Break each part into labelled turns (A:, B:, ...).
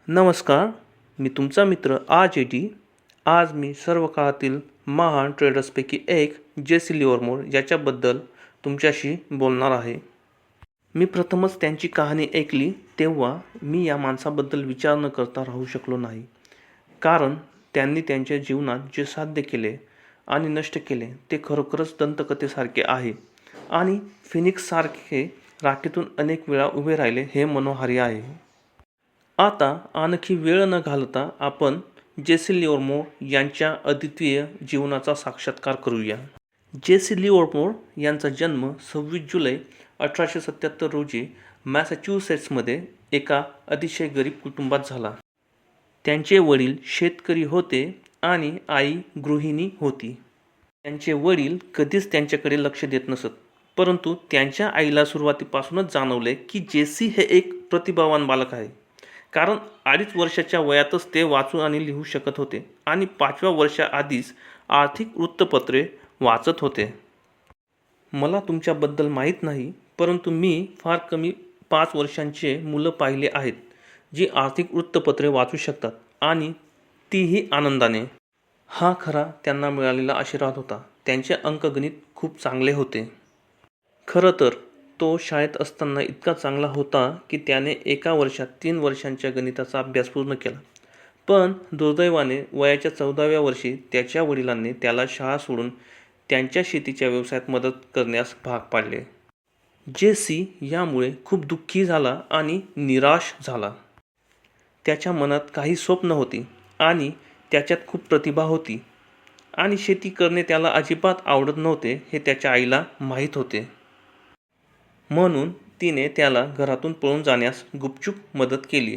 A: नमस्कार, मी तुमचा मित्र AJD. आज मी सर्व काळातील महान ट्रेडर्सपैकी एक जेसी लिव्हरमोर याच्याबद्दल तुमच्याशी बोलणार आहे. मी प्रथमच त्यांची कहाणी ऐकली तेव्हा मी या माणसाबद्दल विचार न करता राहू शकलो नाही. कारण त्यांनी त्यांच्या जीवनात जे साध्य केले आणि नष्ट केले ते खरोखरच दंतकथेसारखे आहे आणि फिनिक्ससारखे राखेतून अनेक वेळा उभे राहिले हे मनोहारी आहे. आता आणखी वेळ न घालवता आपण जेसी लिव्हरमोर यांच्या अद्वितीय जीवनाचा साक्षात्कार करूया. जेसी लिव्हरमोर यांचा जन्म 26 जुलै 1877 रोजी मॅसॅच्युसेट्समध्ये एका अतिशय गरीब कुटुंबात झाला. त्यांचे वडील शेतकरी होते आणि आई गृहिणी होती. त्यांचे वडील कधीच त्यांच्याकडे लक्ष देत नसत, परंतु त्यांच्या आईला सुरुवातीपासूनच जाणवले की जेसी हे एक प्रतिभावान बालक आहे. कारण 2.5 वर्षाच्या वयातच ते वाचू आणि लिहू शकत होते आणि 5व्या वर्षाआधीच आर्थिक वृत्तपत्रे वाचत होते. मला तुमच्याबद्दल माहीत नाही, परंतु मी फार कमी 5 वर्षांचे मुलं पाहिले आहेत जी आर्थिक वृत्तपत्रे वाचू शकतात आणि तीही आनंदाने. हा खरा त्यांना मिळालेला आशीर्वाद होता. त्यांचे अंकगणित खूप चांगले होते. खरं तर तो शाळेत असताना इतका चांगला होता की त्याने एका वर्षात 3 वर्षांच्या गणिताचा अभ्यास पूर्ण केला. पण दुर्दैवाने वयाच्या 14व्या वर्षी त्याच्या वडिलांनी त्याला शाळा सोडून त्यांच्या शेतीच्या व्यवसायात मदत करण्यास भाग पाडले. जेसी यामुळे खूप दुःखी झाला आणि निराश झाला. त्याच्या मनात काही स्वप्न होती आणि त्याच्यात खूप प्रतिभा होती आणि शेती करणे त्याला अजिबात आवडत नव्हते हे त्याच्या आईला माहीत होते. म्हणून तिने त्याला घरातून पळून जाण्यास गुपचूप मदत केली.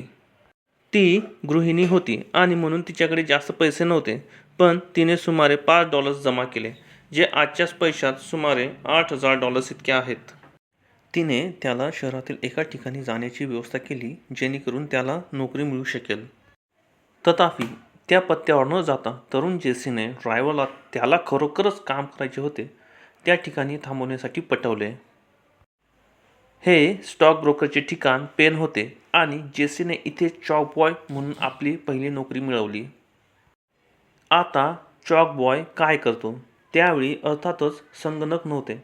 A: ती गृहिणी होती आणि म्हणून तिच्याकडे जास्त पैसे नव्हते, पण तिने सुमारे $5 जमा केले, जे आजच्याच पैशात सुमारे $8,000 इतके आहेत. तिने त्याला शहरातील एका ठिकाणी जाण्याची व्यवस्था केली जेणेकरून त्याला नोकरी मिळू शकेल. तथापि त्या पत्त्यावर न जाता तरुण जेसीने ड्रायव्हरला त्याला खरोखरच काम करायचे होते त्या ठिकाणी थांबवण्यासाठी पटवले. हे स्टॉक ब्रोकरचे ठिकाण पेन होते आणि जेसीने इथे चॉक बॉय म्हणून आपली पहिली नोकरी मिळवली. आता चॉक बॉय काय करतो? त्यावेळी अर्थातच संगणक नव्हते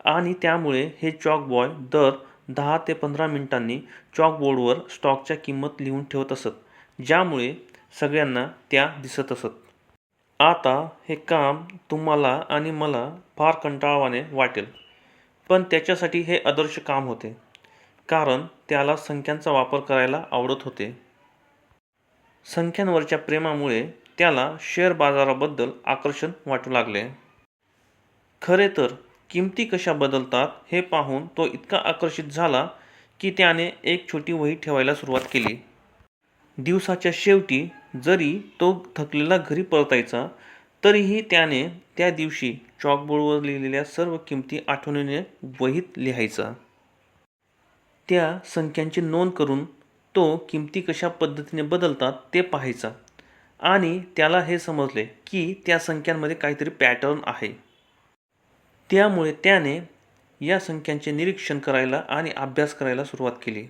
A: आणि त्यामुळे हे चॉक बॉय दर 10 ते 15 मिनिटांनी चॉकबोर्डवर स्टॉकच्या किंमत लिहून ठेवत असत, ज्यामुळे सगळ्यांना त्या दिसत असत. आता हे काम तुम्हाला आणि मला फार कंटाळवाणे वाटेल, पण त्याच्यासाठी हे आदर्श काम होते, कारण त्याला संख्यांचा वापर करायला आवडत होते. संख्यांवरच्या प्रेमामुळे त्याला शेअर बाजाराबद्दल आकर्षण वाटू लागले. खरे तर किमती कशा बदलतात हे पाहून तो इतका आकर्षित झाला की त्याने एक छोटी वही ठेवायला सुरुवात केली. दिवसाच्या शेवटी जरी तो थकलेला घरी परतायचा तरीही त्याने त्या दिवशी चॉकबोर्डवर लिहिलेल्या सर्व किमती आठवणीने वहीत लिहायचा. त्या संख्यांची नोंद करून तो किमती कशा पद्धतीने बदलतात ते पाहायचा आणि त्याला हे समजले की त्या संख्यांमध्ये काहीतरी पॅटर्न आहे. त्यामुळे त्याने या संख्यांचे निरीक्षण करायला आणि अभ्यास करायला सुरुवात केली.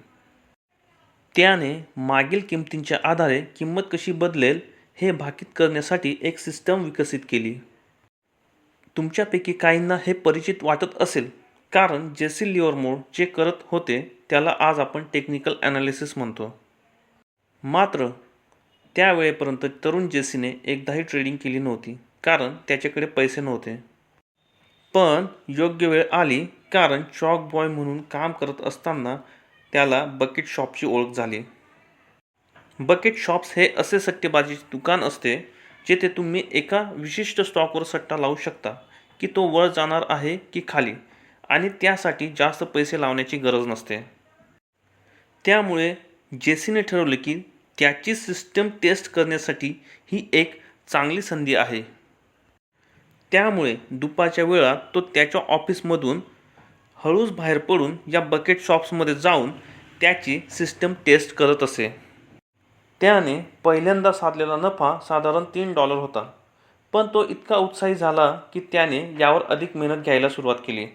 A: त्याने मागील किमतींच्या आधारे किंमत कशी बदलेल हे भाकीत करण्यासाठी एक सिस्टम विकसित केली. तुमच्यापैकी काहींना हे परिचित वाटत असेल, कारण जेसी लिव्हरमोर जे करत होते त्याला आज आपण टेक्निकल ॲनालिसिस म्हणतो. मात्र त्यावेळेपर्यंत तरुण जेसीने एकदाही ट्रेडिंग केली नव्हती, कारण त्याच्याकडे पैसे नव्हते. पण योग्य वेळ आली, कारण चॉक बॉय म्हणून काम करत असताना त्याला बकेट शॉपची ओळख झाली. बकेट शॉप्स हे असे सट्टेबाजीचे दुकान असते जेथे तुम्ही एका विशिष्ट स्टॉकवर सट्टा लावू शकता की तो वर जाणार आहे की खाली, आणि त्यासाठी जास्त पैसे लावण्याची गरज नसते. त्यामुळे जेसीने ठरवले की त्याची सिस्टम टेस्ट करण्यासाठी ही एक चांगली संधी आहे. त्यामुळे दुपारच्या वेळात तो त्याच्या ऑफिसमधून हळूच बाहेर पडून या बकेट शॉप्समध्ये जाऊन त्याची सिस्टम टेस्ट करत असे. त्याने पहिल्यांदा साधलेला नफा साधारण $3 होता, पण तो इतका उत्साही झाला की त्याने यावर अधिक मेहनत घ्यायला सुरुवात केली.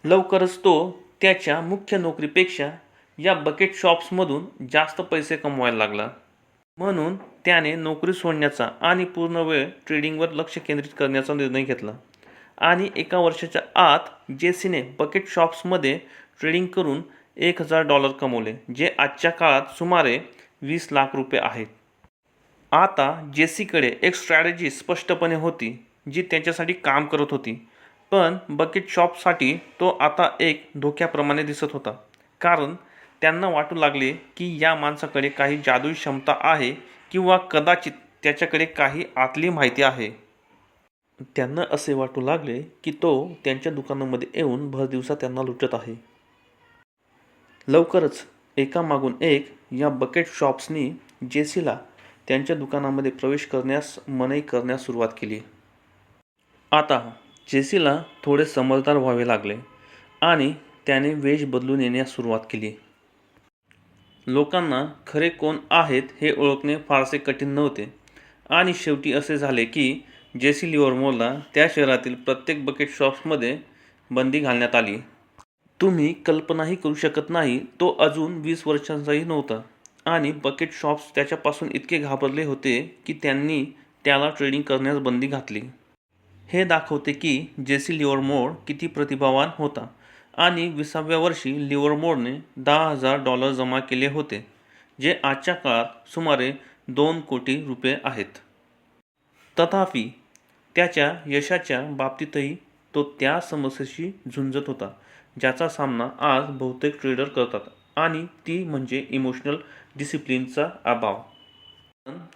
A: लवकरच तो त्याच्या मुख्य नोकरीपेक्षा या बकेट शॉप्समधून जास्त पैसे कमवायला लागला. म्हणून त्याने नोकरी सोडण्याचा आणि पूर्ण वेळ ट्रेडिंगवर लक्ष केंद्रित करण्याचा निर्णय घेतला. आणि एका वर्षाच्या आत जेसीने बकेट शॉप्समध्ये ट्रेडिंग करून $1,000 कमवले, जे आजच्या काळात सुमारे 20 लाख रुपये आहेत. आता जेसीकडे एक स्ट्रॅटेजी स्पष्टपणे होती जी त्याच्यासाठी काम करत होती. पण बकेट शॉपसाठी तो आता एक धोक्याप्रमाणे दिसत होता, कारण त्यांना वाटू लागले की या माणसाकडे काही जादुई क्षमता आहे किंवा कदाचित त्याच्याकडे काही आतली माहिती आहे. त्यांना असे वाटू लागले की तो त्यांच्या दुकानामध्ये येऊन भरदिवसा त्यांना लुटत आहे. लवकरच एकामागून एक या बकेट शॉप्सनी जेसीला त्यांच्या दुकानामध्ये प्रवेश करण्यास मनाई करण्यास सुरुवात केली. आता जेसीला थोडे समजदार व्हावे लागले आणि त्याने वेश बदलून येण्यास सुरुवात केली. लोकांना खरे कोण आहेत हे ओळखणे फारसे कठीण नव्हते आणि शेवटी असे झाले की जेसी लिव्हरमोरला त्या शहरातील प्रत्येक बकेट शॉप्समध्ये बंदी घालण्यात आली. तुम्ही कल्पनाही करू शकत नाही, तो अजून 20 वर्षांचाही नव्हता आणि बकेट शॉप्स त्याच्यापासून इतके घाबरले होते की त्यांनी त्याला ट्रेडिंग करण्यास बंदी घातली. हे दाखवते की जेसी लिव्हरमोर किती प्रतिभावान होता आणि 20व्या वर्षी लिव्हरमोरने $10,000 जमा केले होते, जे आजच्या काळात सुमारे 2 कोटी रुपये आहेत. तथापि त्याच्या यशाच्या बाबतीतही तो त्या समस्येशी झुंजत होता ज्याचा सामना आज बहुतेक ट्रेडर करतात, आणि ती म्हणजे इमोशनल डिसिप्लिनचा अभाव.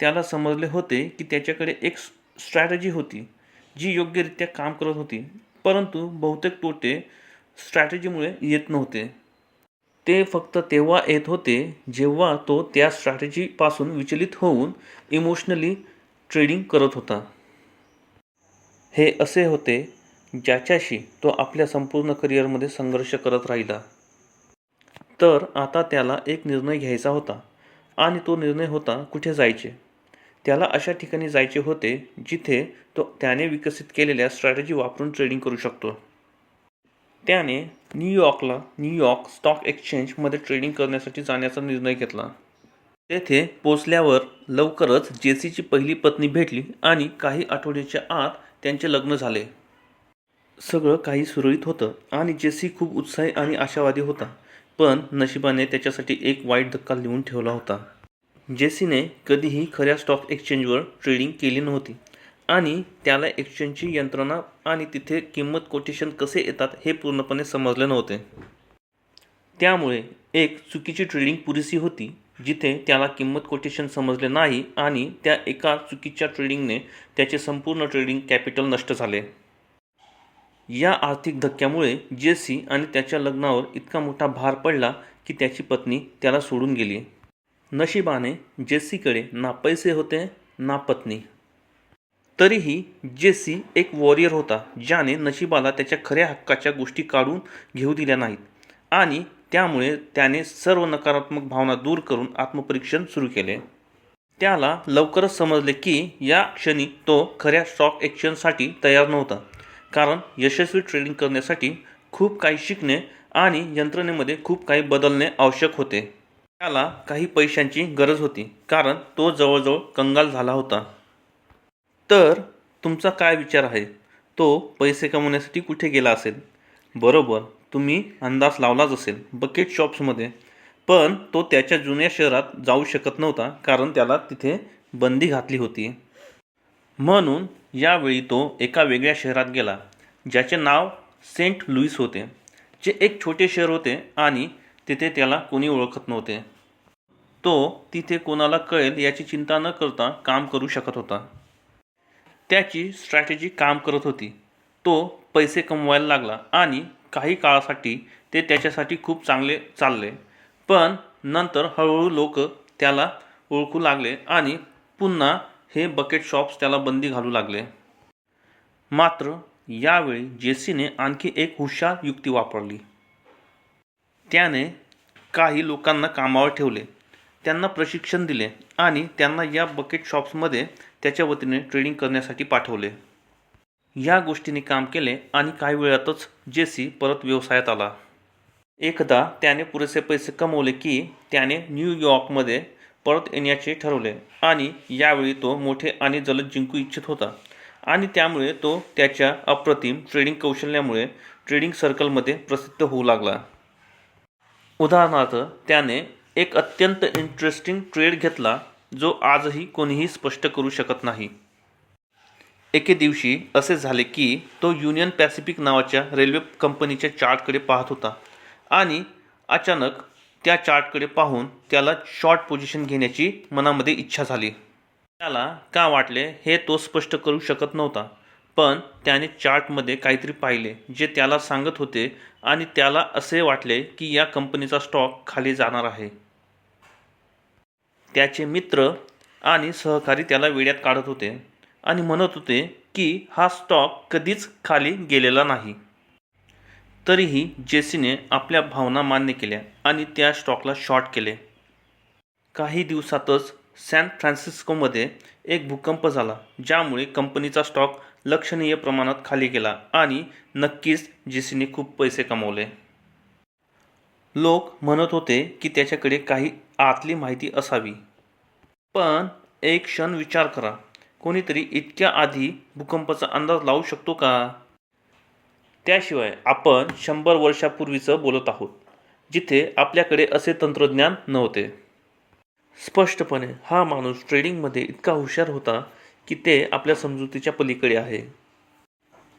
A: त्याला समजले होते की त्याच्याकडे एक स्ट्रॅटेजी होती जी योग्यरित्या काम करत होती, परंतु बहुतेक तोटे स्ट्रॅटेजीमुळे येत नव्हते. ते फक्त तेव्हा येत होते जेव्हा तो त्या स्ट्रॅटेजीपासून विचलित होऊन इमोशनली ट्रेडिंग करत होता. हे असे होते ज्याच्याशी तो आपल्या संपूर्ण करिअरमध्ये संघर्ष करत राहिला. तर आता त्याला एक निर्णय घ्यायचा होता, आणि तो निर्णय होता कुठे जायचे. त्याला अशा ठिकाणी जायचे होते जिथे तो त्याने विकसित केलेल्या स्ट्रॅटेजी वापरून ट्रेडिंग करू शकतो. त्याने न्यूयॉर्क स्टॉक एक्सचेंजमध्ये ट्रेडिंग करण्यासाठी जाण्याचा निर्णय घेतला. तेथे पोचल्यावर लवकरच जेसीची पहिली पत्नी भेटली आणि काही आठवड्याच्या आत त्यांचे लग्न झाले. सगळं काही सुरळीत होतं आणि जेसी खूप उत्साही आणि आशावादी होता. पण नशिबाने त्याच्यासाठी एक वाईट धक्का लिहून ठेवला होता. जेसीने कधीही खऱ्या स्टॉक एक्सचेंजवर ट्रेडिंग केली नव्हती आणि त्याला एक्सचेंजची यंत्रणा आणि तिथे किंमत कोटेशन कसे येतात हे पूर्णपणे समजले नव्हते. त्यामुळे एक चुकीची ट्रेडिंग पुरेशी होती जिथे त्याला किंमत कोटेशन समजले नाही, आणि त्या एका चुकीच्या ट्रेडिंगने त्याचे संपूर्ण ट्रेडिंग कॅपिटल नष्ट झाले. या आर्थिक धक्क्यामुळे जेसी आणि त्याच्या लग्नावर इतका मोठा भार पडला की त्याची पत्नी त्याला सोडून गेली. नशिबाने जेसीकडे ना पैसे होते ना पत्नी. तरीही जेसी एक वॉरियर होता ज्याने नशिबाला त्याच्या खऱ्या हक्काच्या गोष्टी काढून घेऊ दिल्या नाहीत, आणि त्यामुळे त्याने सर्व नकारात्मक भावना दूर करून आत्मपरीक्षण सुरू केले. त्याला लवकरच समजले की या क्षणी तो खऱ्या स्टॉक एक्सचेंजसाठी तयार नव्हता, कारण यशस्वी ट्रेडिंग करण्यासाठी खूप काही शिकणे आणि यंत्रणेमध्ये खूप काही बदलणे आवश्यक होते. त्याला काही पैशांची गरज होती कारण तो जवळजवळ कंगाल झाला होता. तर तुमचा काय विचार आहे? तो पैसे कमवण्यासाठी कुठे गेला असेल? बरोबर, तुम्ही अंदाज लावलाच असेल, बकेट शॉप्समध्ये. पण तो त्याच्या जुन्या शहरात जाऊ शकत नव्हता कारण त्याला तिथे बंदी घातली होती. म्हणून यावेळी तो एका वेगळ्या शहरात गेला ज्याचे नाव सेंट लुईस होते, जे एक छोटे शहर होते आणि तिथे त्याला कोणी ओळखत नव्हते. तो तिथे कोणाला कळेल याची चिंता न करता काम करू शकत होता. त्याची स्ट्रॅटेजी काम करत होती. तो पैसे कमवायला लागला आणि काही काळासाठी ते त्याच्यासाठी खूप चांगले चालले. पण नंतर हळूहळू लोक त्याला ओळखू लागले आणि पुन्हा हे बकेट शॉप्स त्याला बंदी घालू लागले. मात्र यावेळी जेसीने आणखी एक हुशार युक्ती वापरली. त्याने काही लोकांना कामावर ठेवले, त्यांना प्रशिक्षण दिले आणि त्यांना या बकेट शॉप्समध्ये त्याच्या वतीने ट्रेडिंग करण्यासाठी पाठवले. या गोष्टीने काम केले आणि काही वेळातच जेसी परत व्यवसायात आला. एकदा त्याने पुरेसे पैसे कमवले की त्याने न्यूयॉर्कमध्ये परत येण्याचे ठरवले आणि यावेळी तो मोठे आणि जलद जिंकू इच्छित होता आणि त्यामुळे तो त्याच्या अप्रतिम ट्रेडिंग कौशल्यामुळे ट्रेडिंग सर्कलमध्ये प्रसिद्ध होऊ लागला. उदाहरणार्थ, त्याने एक अत्यंत इंटरेस्टिंग ट्रेड घेतला जो आजही कोणीही स्पष्ट करू शकत नाही. एके दिवशी असे झाले की तो युनियन पॅसिफिक नावाच्या रेल्वे कंपनीच्या चार्टकडे पाहत होता आणि अचानक त्या चार्टकडे पाहून त्याला शॉर्ट पोझिशन घेण्याची मनामध्ये इच्छा झाली. त्याला का वाटले हे तो स्पष्ट करू शकत नव्हता, पण त्याने चार्टमध्ये काहीतरी पाहिले जे त्याला सांगत होते आणि त्याला असे वाटले की या कंपनीचा स्टॉक खाली जाणार आहे. त्याचे मित्र आणि सहकारी त्याला वेड्यात काढत होते आणि म्हणत होते की हा स्टॉक कधीच खाली गेलेला नाही. तरीही जेसीने आपल्या भावना मान्य केल्या आणि त्या स्टॉकला शॉर्ट केले. काही दिवसातच सॅन फ्रान्सिस्कोमध्ये एक भूकंप झाला ज्यामुळे कंपनीचा स्टॉक लक्षणीय प्रमाणात खाली गेला आणि नक्कीच जेसीने खूप पैसे कमवले. लोक म्हणत होते की त्याच्याकडे काही आतली माहिती असावी. पण एक क्षण विचार करा, कोणीतरी इतक्या आधी भूकंपाचा अंदाज लावू शकतो का? त्याशिवाय आपण 100 वर्षापूर्वीचं बोलत आहोत, जिथे आपल्याकडे असे तंत्रज्ञान नव्हते. स्पष्टपणे हा माणूस ट्रेडिंगमध्ये इतका हुशार होता की ते आपल्या समजुतीच्या पलीकडे आहे.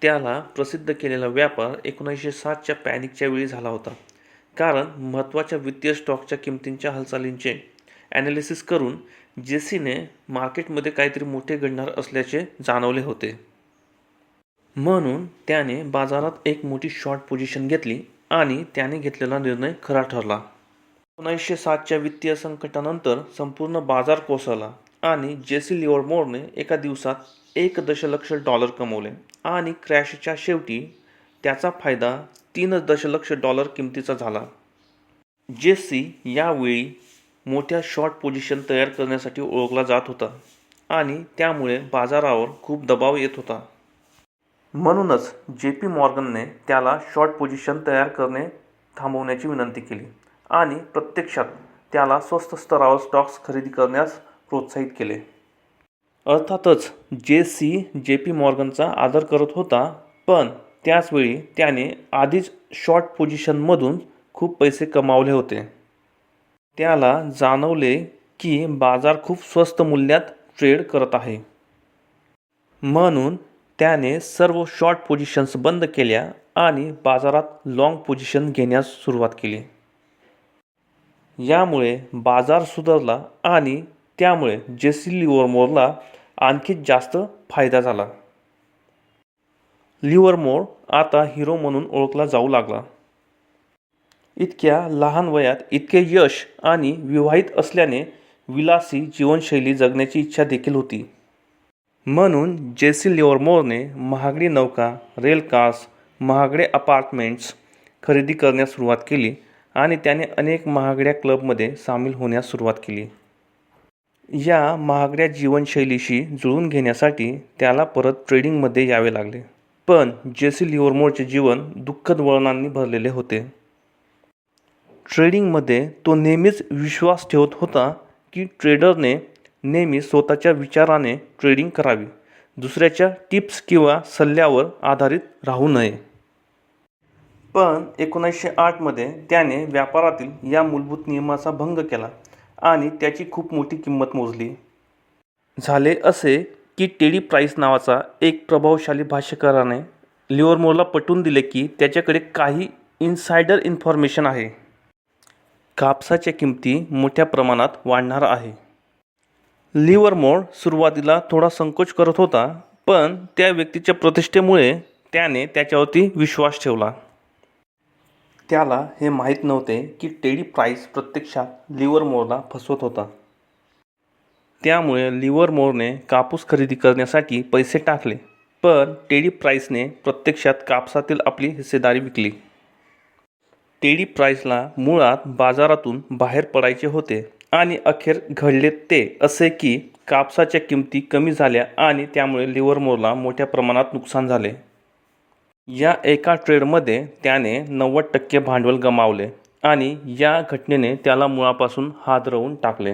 A: त्याला प्रसिद्ध केलेला व्यापार 1960च्या पॅनिकच्या वेळी झाला होता, कारण महत्त्वाच्या वित्तीय स्टॉकच्या किमतींच्या हालचालींचे ॲनालिसिस करून जेसीने मार्केटमध्ये काहीतरी मोठे घडणार असल्याचे जाणवले होते. म्हणून त्याने बाजारात एक मोठी शॉर्ट पोझिशन घेतली आणि त्याने घेतलेला निर्णय खरा ठरला. 1960च्या वित्तीय संकटानंतर संपूर्ण बाजार कोसळला आणि जेसी लिव्हरमोरने एका दिवसात $1 दशलक्ष कमवले आणि क्रॅशच्या शेवटी त्याचा फायदा $3 दशलक्ष किमतीचा झाला. जेसी यावेळी मोठ्या शॉर्ट पोझिशन तयार करण्यासाठी ओळखला जात होता आणि त्यामुळे बाजारावर खूप दबाव येत होता. म्हणूनच JP मॉर्गनने त्याला शॉर्ट पोझिशन तयार करणे थांबवण्याची विनंती केली आणि प्रत्यक्षात त्याला स्वस्त स्तरावर स्टॉक्स खरेदी करण्यास प्रोत्साहित केले. अर्थातच जेसी JP मॉर्गनचा आदर करत होता, पण त्याचवेळी त्याने आधीच शॉर्ट पोझिशनमधून खूप पैसे कमावले होते. त्याला जाणवले की बाजार खूप स्वस्त मूल्यात ट्रेड करत आहे. म्हणून त्याने सर्व शॉर्ट पोझिशन्स बंद केल्या आणि बाजारात लाँग पोझिशन घेण्यास सुरुवात केली. यामुळे बाजार सुधारला आणि त्यामुळे जेसी लिव्हरमोरला आणखी जास्त फायदा झाला. लिव्हरमोर आता हिरो म्हणून ओळखला जाऊ लागला. इतक्या लहान वयात इतके यश आणि विवाहित असल्याने विलासी जीवनशैली जगण्याची इच्छा देखील होती. म्हणून जेसी लिव्हरमोरने महागडी नौका, रेल कार्स, महागडे अपार्टमेंट्स खरेदी करण्यास सुरुवात केली आणि त्याने अनेक महागड्या क्लबमध्ये सामील होण्यास सुरुवात केली. या महागड्या जीवनशैलीशी जुळवून घेण्यासाठी त्याला परत ट्रेडिंगमध्ये यावे लागले. पण जेसी लिव्हरमोरचे जीवन दुःखद वळणांनी भरलेले होते. ट्रेडिंगमध्ये तो नेहमीच विश्वास ठेवत होता की ट्रेडरने नेहमी स्वतःच्या विचाराने ट्रेडिंग करावी, दुसऱ्याच्या टिप्स किंवा सल्ल्यावर आधारित राहू नये. पण 1908 मध्ये त्याने व्यापारातील या मूलभूत नियमाचा भंग केला आणि त्याची खूप मोठी किंमत मोजली. झाले असे की टेडी प्राइस नावाचा एक प्रभावशाली भाष्यकाराने लिव्हरमोरला पटवून दिले की त्याच्याकडे काही इनसायडर इन्फॉर्मेशन आहे. कापसाच्या किमती मोठ्या प्रमाणात वाढणार आहे. लिव्हरमोर सुरुवातीला थोडा संकोच करत होता, पण त्या व्यक्तीच्या प्रतिष्ठेमुळे त्याने त्याच्यावरती विश्वास ठेवला. त्याला हे माहीत नव्हते की टेडी प्राइस प्रत्यक्षात लिव्हरमोरला फसवत होता. त्यामुळे लिव्हरमोरने कापूस खरेदी करण्यासाठी पैसे टाकले, पण टेडी प्राइसने प्रत्यक्षात कापसातील आपली हिस्सेदारी विकली. टेडी प्राइसला मुळात बाजारातून बाहेर पडायचे होते आणि अखेर घडले ते असे की कापसाच्या किमती कमी झाल्या आणि त्यामुळे लिव्हरमोरला मोठ्या प्रमाणात नुकसान झाले. या एका ट्रेडमध्ये त्याने 90% भांडवल गमावले आणि या घटनेने त्याला मुळापासून हादरवून टाकले.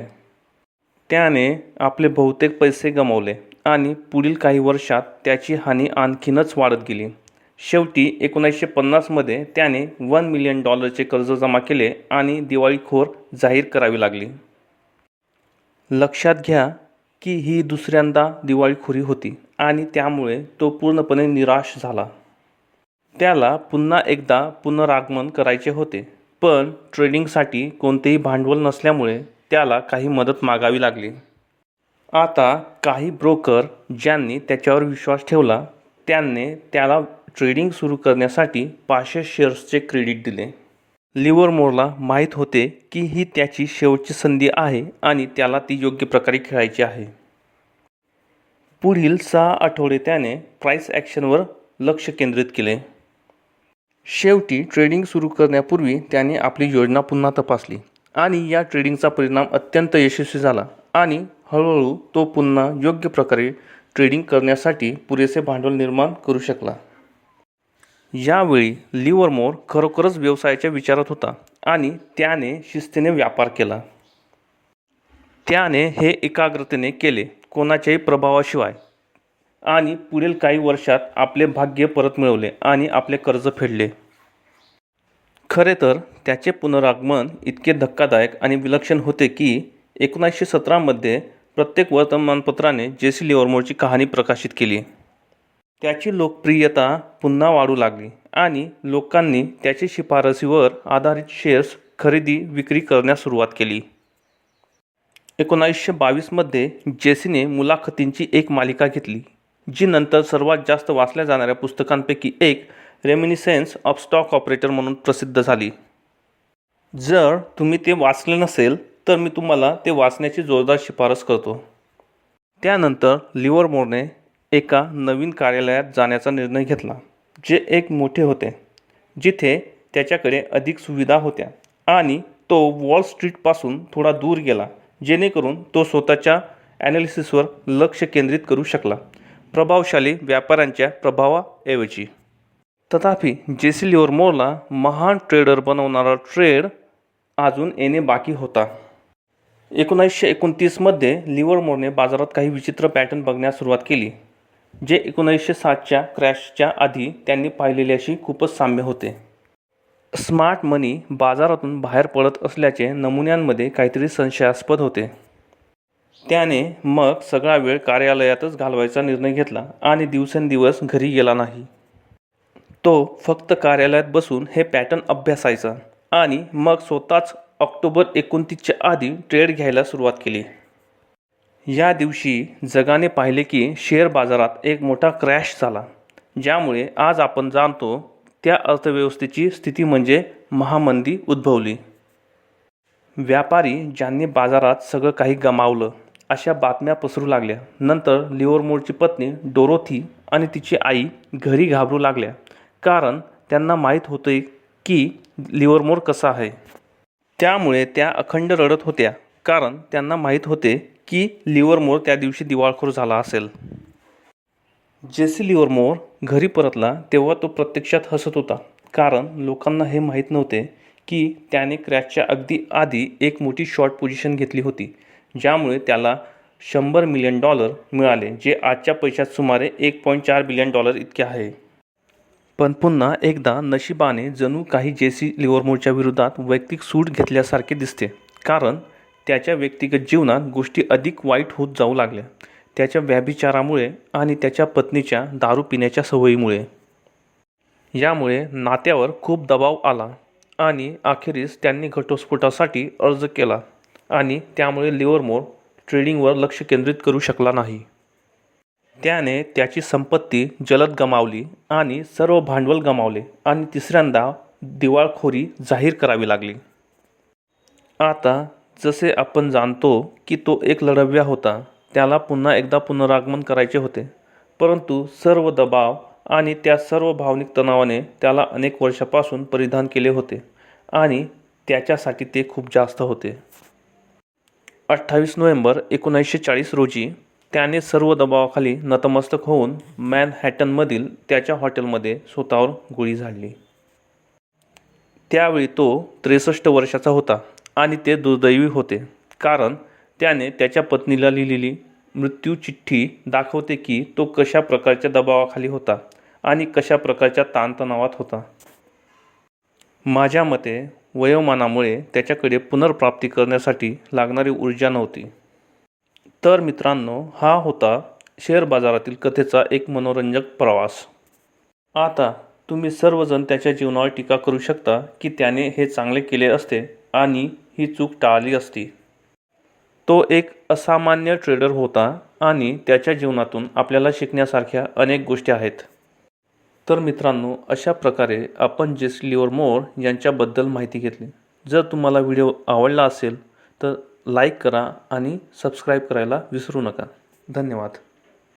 A: त्याने आपले बहुतेक पैसे गमावले आणि पुढील काही वर्षात त्याची हानी आणखीनच वाढत गेली. शेवटी 1950 मध्ये त्याने $1 मिलियन कर्ज जमा केले आणि दिवाळीखोर जाहीर करावी लागली. लक्षात घ्या की ही दुसऱ्यांदा दिवाळीखोरी होती आणि त्यामुळे तो पूर्णपणे निराश झाला. त्याला पुन्हा एकदा पुनरागमन करायचे होते, पण ट्रेडिंगसाठी कोणतेही भांडवल नसल्यामुळे त्याला काही मदत मागावी लागली. आता काही ब्रोकर ज्यांनी त्याच्यावर विश्वास ठेवला त्यांनी त्याला ट्रेडिंग सुरू करण्यासाठी 500 शेअर्सचे क्रेडिट दिले. लिव्हरमोरला माहीत होते की ही त्याची शेवटची संधी आहे आणि त्याला ती योग्य प्रकारे खेळायची आहे. पुढील 6 आठवडे त्याने प्राइस ॲक्शनवर लक्ष केंद्रित केले. शेवटी ट्रेडिंग सुरू करण्यापूर्वी त्याने आपली योजना पुन्हा तपासली आणि या ट्रेडिंगचा परिणाम अत्यंत यशस्वी झाला आणि हळूहळू तो पुन्हा योग्य प्रकारे ट्रेडिंग करण्यासाठी पुरेसे भांडवल निर्माण करू शकला. यावेळी लिव्हरमोर खरोखरच व्यवसायाच्या विचारात होता आणि त्याने शिस्तीने व्यापार केला. त्याने हे एकाग्रतेने केले, कोणाच्याही प्रभावाशिवाय, आणि पुढील काही वर्षात आपले भाग्य परत मिळवले आणि आपले कर्ज फेडले. खरे तर त्याचे पुनरागमन इतके धक्कादायक आणि विलक्षण होते की 1917 मध्ये प्रत्येक वर्तमानपत्राने जेसी लिव्हरमोरची कहाणी प्रकाशित केली. त्याची लोकप्रियता पुन्हा वाढू लागली आणि लोकांनी त्याच्या शिफारसीवर आधारित शेअर्स खरेदी विक्री करण्यास सुरुवात केली. 1922 मध्ये जेसीने मुलाखतींची एक मालिका घेतली, जी नंतर सर्वात जास्त वाचल्या जाणाऱ्या पुस्तकांपैकी एक, रेमिनिसेन्स ऑफ स्टॉक ऑपरेटर म्हणून प्रसिद्ध झाली. जर तुम्ही ते वाचले नसेल तर मी तुम्हाला ते वाचण्याची जोरदार शिफारस करतो. त्यानंतर लिव्हरमोरने एका नवीन कार्यालयात जाण्याचा निर्णय घेतला, जे एक मोठे होते, जिथे त्याच्याकडे अधिक सुविधा होत्या, आणि तो वॉल स्ट्रीटपासून थोडा दूर गेला जेणेकरून तो स्वतःच्या ॲनालिसिसवर लक्ष केंद्रित करू शकला, प्रभावशाली व्यापाऱ्यांच्या प्रभावाऐवजी. तथापि जेसी लिव्हरमोरला महान ट्रेडर बनवणारा ट्रेड अजून येणे बाकी होता. 1929 मध्ये लिव्हरमोरने बाजारात काही विचित्र पॅटर्न बघण्यास सुरुवात केली, जे 1907च्या क्रॅशच्या आधी त्यांनी पाहिलेल्याशी खूपच साम्य होते. स्मार्ट मनी बाजारातून बाहेर पडत असल्याचे नमुन्यांमध्ये काहीतरी संशयास्पद होते. त्याने मग सगळा वेळ कार्यालयातच घालवायचा निर्णय घेतला आणि दिवसेंदिवस घरी गेला नाही. तो फक्त कार्यालयात बसून हे पॅटर्न अभ्यासायचा आणि मग स्वतःच ऑक्टोबर 29च्या आधी ट्रेड घ्यायला सुरुवात केली. या दिवशी जगाने पाहिले की शेअर बाजारात एक मोठा क्रॅश झाला, ज्यामुळे आज आपण जाणतो त्या अर्थव्यवस्थेची स्थिती म्हणजे महामंदी उद्भवली. व्यापारी ज्यांनी बाजारात सगळं काही गमावलं अशा बातम्या पसरू लागल्या. नंतर लिव्हरमोरची पत्नी डोरोथी आणि तिची आई घरी घाबरू लागल्या, कारण त्यांना माहीत होते की लिव्हरमोर कसा आहे. त्यामुळे त्या अखंड रडत होत्या, कारण त्यांना माहीत होते की लिव्हरमोर त्या दिवशी दिवाळखोर झाला असेल. जेसी लिव्हरमोर घरी परतला तेव्हा तो प्रत्यक्षात हसत होता, कारण लोकांना हे माहीत नव्हते की त्याने क्रॅशच्या अगदी आधी एक मोठी शॉर्ट पोझिशन घेतली होती, ज्यामुळे त्याला $100 मिलियन मिळाले, जे आजच्या पैशात सुमारे $1.4 बिलियन इतके आहे. पण पुन्हा एकदा नशिबाने जणू काही जेसी लिव्हरमोरच्या विरोधात वैयक्तिक सूट घेतल्यासारखे दिसते, कारण त्याच्या व्यक्तिगत जीवनात गोष्टी अधिक वाईट होत जाऊ लागल्या, त्याच्या व्यभिचारामुळे आणि त्याच्या पत्नीच्या दारू पिण्याच्या सवयीमुळे. यामुळे नात्यावर खूप दबाव आला आणि अखेरीस त्यांनी घटस्फोटासाठी अर्ज केला आणि त्यामुळे लिव्हरमोर ट्रेडिंगवर लक्ष केंद्रित करू शकला नाही. त्याने त्याची संपत्ती जलद गमावली आणि सर्व भांडवल गमावले आणि तिसऱ्यांदा दिवाळखोरी जाहीर करावी लागली. आता जसे आपण जाणतो की तो एक लढवय्या होता, त्याला पुन्हा एकदा पुनरागमन करायचे होते, परंतु सर्व दबाव आणि त्या सर्व भावनिक तणावाने त्याला अनेक वर्षापासून परिधान केले होते आणि त्याच्यासाठी ते खूप जास्त होते. 28 नोव्हेंबर 1940 रोजी त्याने सर्व दबावाखाली नतमस्तक होऊन मॅनहॅटनमधील त्याच्या हॉटेलमध्ये स्वतःवर गोळी झाडली. त्यावेळी तो 63 वर्षाचा होता आणि ते दुर्दैवी होते, कारण त्याने त्याच्या पत्नीला लिहिलेली मृत्यू चिठ्ठी दाखवते की तो कशा प्रकारच्या दबावाखाली होता आणि कशा प्रकारच्या ताणतणावात होता. माझ्या मते वयोमानामुळे त्याच्याकडे पुनर्प्राप्ती करण्यासाठी लागणारी ऊर्जा नव्हती. तर मित्रांनो, हा होता शेअर बाजारातील कथेचा एक मनोरंजक प्रवास. आता तुम्ही सर्वजण त्याच्या जीवनावर टीका करू शकता की त्याने हे चांगले केले असते आणि ही चूक टाळली असती. तो एक असामान्य ट्रेडर होता आणि त्याच्या जीवनातून आपल्याला शिकण्यासारख्या अनेक गोष्टी आहेत. तर मित्रांनो, अशा प्रकारे आपण जेसी लिव्हरमोर यांच्याबद्दल माहिती घेतली. जर तुम्हाला व्हिडिओ आवडला असेल तर लाईक करा आणि सबस्क्राईब करायला विसरू नका. धन्यवाद.